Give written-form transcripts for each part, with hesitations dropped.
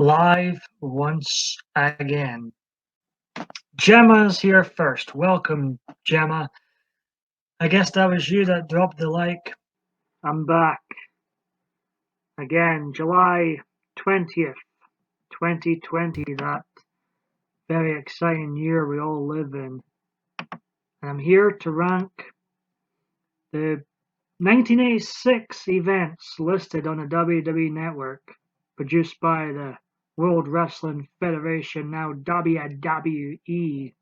Live once again. Gemma's here first. Welcome, Gemma. I guess that was you that dropped the like. I'm back. Again, July 20th, 2020, that very exciting year we all live in. And I'm here to rank the 1986 events listed on the WWE Network, produced by the World Wrestling Federation, now WWE.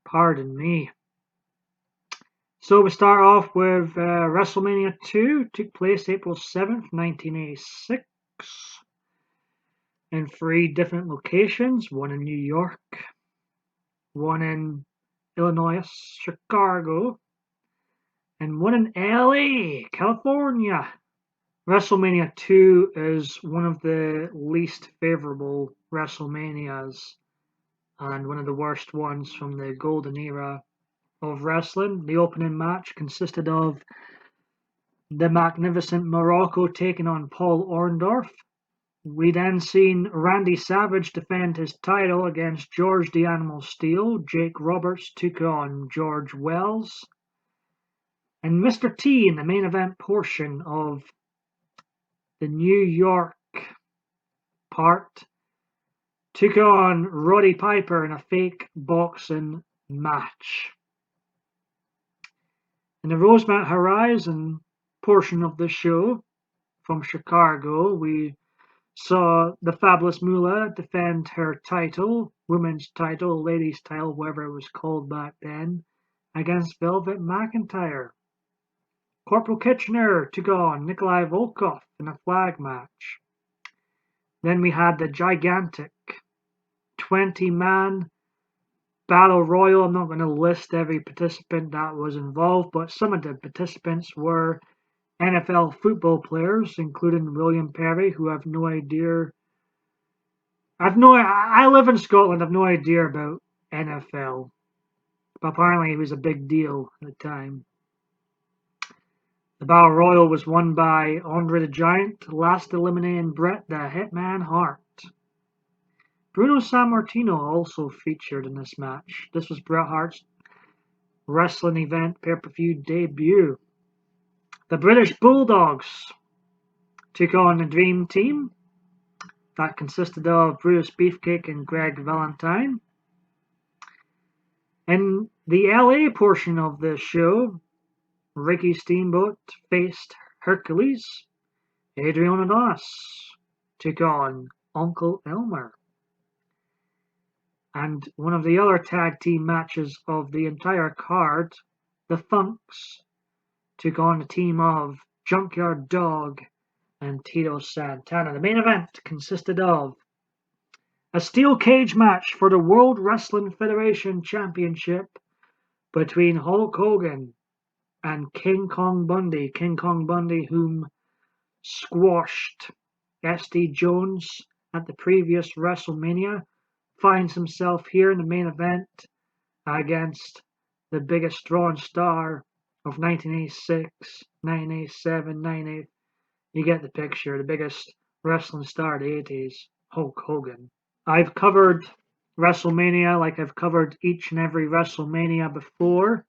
Pardon me. So we start off with Wrestlemania 2, took place April 7th, 1986, in 3 different locations, one in New York, one in Illinois, Chicago, and one in LA, California. WrestleMania 2 is one of the least favorable WrestleManias and one of the worst ones from the golden era of wrestling. The opening match consisted of the magnificent Morocco taking on Paul Orndorff. We then seen Randy Savage defend his title against George the Animal Steele. Jake Roberts took on George Wells. And Mr. T in the main event portion of the New York part took on Roddy Piper in a fake boxing match. In the Rosemount Horizon portion of the show from Chicago, we saw the Fabulous Moolah defend her title, women's title, ladies' title, whatever it was called back then, against Velvet McIntyre. Corporal Kitchener took on Nikolai Volkov in a flag match. Then we had the gigantic 20-man Battle Royal. I'm not going to list every participant that was involved, but some of the participants were NFL football players, including William Perry, who I have no idea. I live in Scotland, I have no idea about NFL, but apparently it was a big deal at the time. The Battle Royal was won by Andre the Giant, last eliminating Bret the Hitman Hart. Bruno Sammartino also featured in this match. This was Bret Hart's wrestling event pay-per-view debut. The British Bulldogs took on the Dream Team. That consisted of Brutus Beefcake and Greg Valentine. In the LA portion of the show, Ricky Steamboat faced Hercules. Adrian Adonis took on Uncle Elmer. And one of the other tag team matches of the entire card, the Funks took on a team of Junkyard Dog and Tito Santana. The main event consisted of a steel cage match for the World Wrestling Federation Championship between Hulk Hogan and King Kong Bundy. King Kong Bundy, whom squashed S.D. Jones at the previous WrestleMania, finds himself here in the main event against the biggest drawing star of 1986, 1987, 1988. You get the picture, the biggest wrestling star of the 80s, Hulk Hogan. I've covered WrestleMania like I've covered each and every WrestleMania before.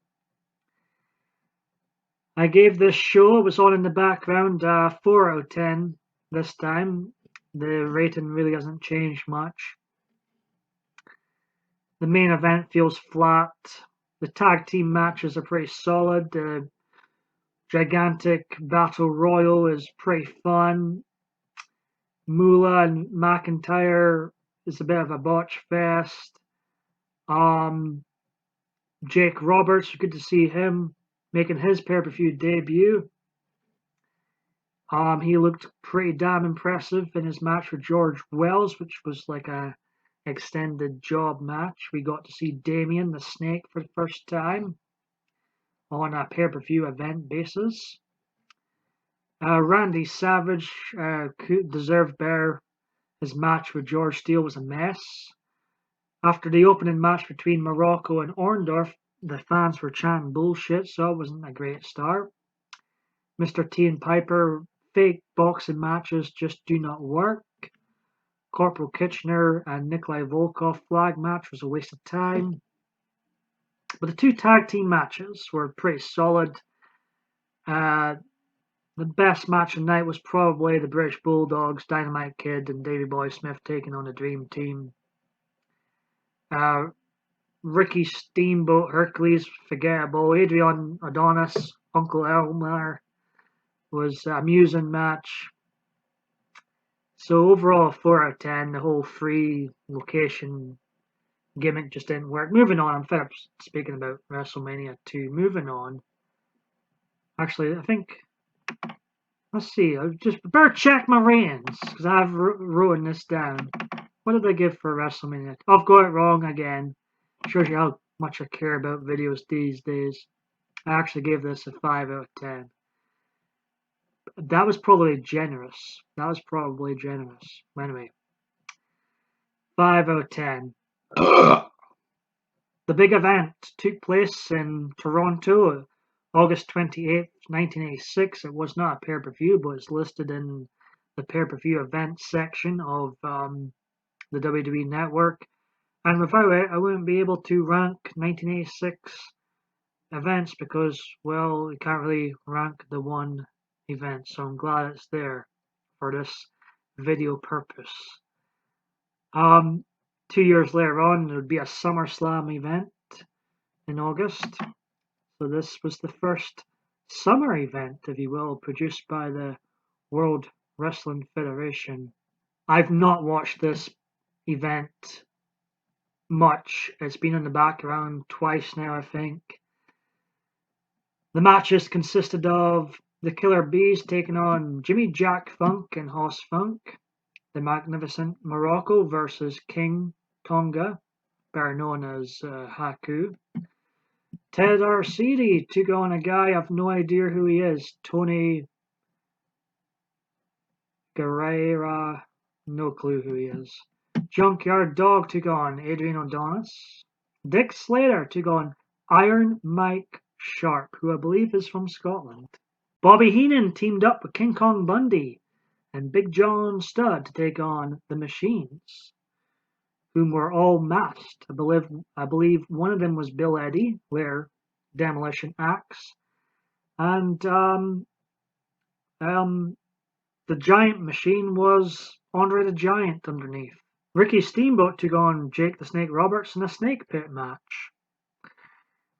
I gave this show, it was on in the background, 4 out of 10 this time. The rating really hasn't changed much. The main event feels flat. The tag team matches are pretty solid. The gigantic Battle Royal is pretty fun. Moolah and McIntyre is a bit of a botch fest. Jake Roberts, good to see him making his pay-per-view debut. He looked pretty damn impressive in his match with George Wells, which was like a extended job match. We got to see Damien the Snake for the first time on a pay-per-view event basis. Randy Savage deserved better. His match with George Steele was a mess. After the opening match between Morocco and Orndorff, the fans were chanting bullshit, so it wasn't a great start. Mr. T and Piper fake boxing matches just do not work. Corporal Kitchener and Nikolai Volkov flag match was a waste of time. But the two tag team matches were pretty solid. The best match of the night was probably the British Bulldogs, Dynamite Kid and Davey Boy Smith taking on the Dream Team. Ricky Steamboat, Hercules, forgettable. Adrian Adonis, Uncle Elmer was an amusing match. So overall, 4 out of 10. The whole free location gimmick just didn't work. Moving on, I'm fed up speaking about WrestleMania 2. Moving on. Actually, I think, let's see, I just better check my ratings, because I've written this down. What did I give for WrestleMania? Oh, I've got it wrong again. Shows you how much I care about videos these days. I actually gave this a 5 out of 10. That was probably generous. Anyway, 5 out of 10. The big event took place in Toronto, August 28th, 1986. It was not a pay-per-view, but it's listed in the pay-per-view events section of the WWE Network. And without it, I wouldn't be able to rank 1986 events because, well, you can't really rank the one event. So I'm glad it's there for this video purpose. 2 years later on, there would be a Summerslam event in August. So this was the first summer event, if you will, produced by the World Wrestling Federation. I've not watched this event much. It's been in the background twice now, I think. The matches consisted of the Killer Bees taking on Jimmy Jack Funk and Hoss Funk, the Magnificent Morocco versus King Tonga, better known as Haku. Ted Arcidi took on a guy, I have no idea who he is, Tony Guerrera, no clue who he is. Junkyard Dog took on Adrian Adonis. Dick Slater took on Iron Mike Sharp, who I believe is from Scotland. Bobby Heenan teamed up with King Kong Bundy and Big John Studd to take on the Machines, whom were all masked. I believe one of them was Bill Eddy, later Demolition Axe, and the Giant Machine was Andre the Giant underneath. Ricky Steamboat took on Jake the Snake Roberts in a snake pit match.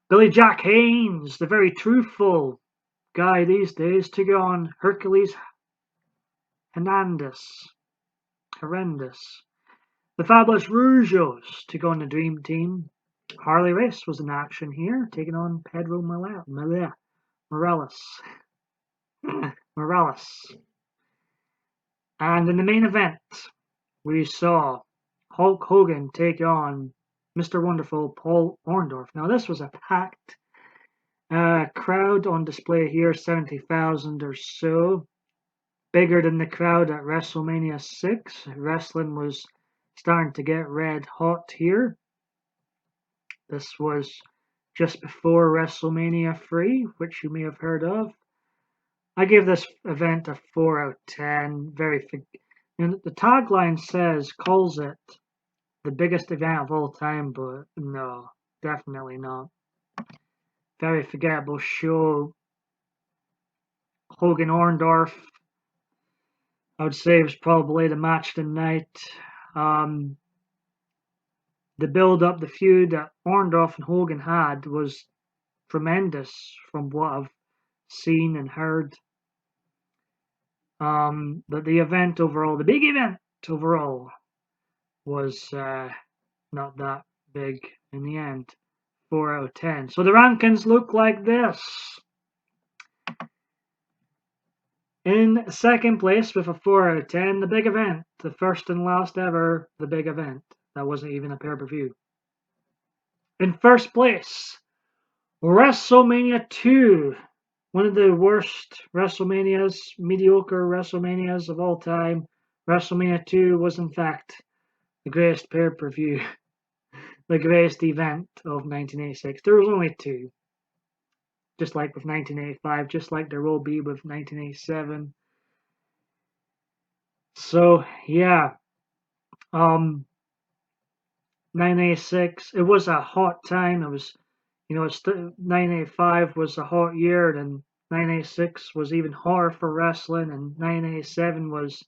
Billy Jack Haynes, the very truthful guy these days, took on Hercules Hernandez. Horrendous. The Fabulous Rougeos took on the Dream Team. Harley Race was in action here, taking on Pedro Morales. And in the main event, we saw Hulk Hogan take on Mr. Wonderful Paul Orndorff. Now, this was a packed crowd on display here, 70,000 or so. Bigger than the crowd at WrestleMania 6. Wrestling was starting to get red hot here. This was just before WrestleMania 3, which you may have heard of. I gave this event a 4 out of 10. The tagline calls it the biggest event of all time, but no, definitely not. Very forgettable show. Hogan Orndorff, I would say, was probably the match of the night. The build-up, the feud that Orndorff and Hogan had was tremendous from what I've seen and heard. But the event overall, the big event overall, was not that big in the end. 4 out of 10. So the rankings look like this. In second place with a 4 out of 10, the big event. The first and last ever, the big event. That wasn't even a pay-per-view. In first place, WrestleMania 2. One of the worst WrestleManias, mediocre WrestleManias of all time. WrestleMania 2 was in fact the greatest pay-per-view, the greatest event of 1986. There was only two. Just like with 1985, just like there will be with 1987. So yeah, 1986. It was a hot time. It was, it's 1985 was a hot year, and 1986 was even hotter for wrestling, and 1987 was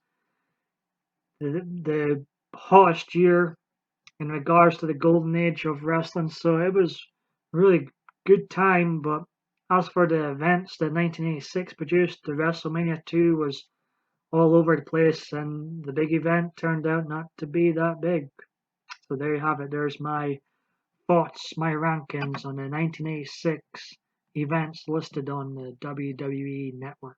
the hottest year in regards to the golden age of wrestling. So it was really good time. But as for the events that 1986 produced, the WrestleMania 2 was all over the place, and the big event turned out not to be that big. So there you have it. There's my thoughts, my rankings on the 1986 events listed on the WWE Network.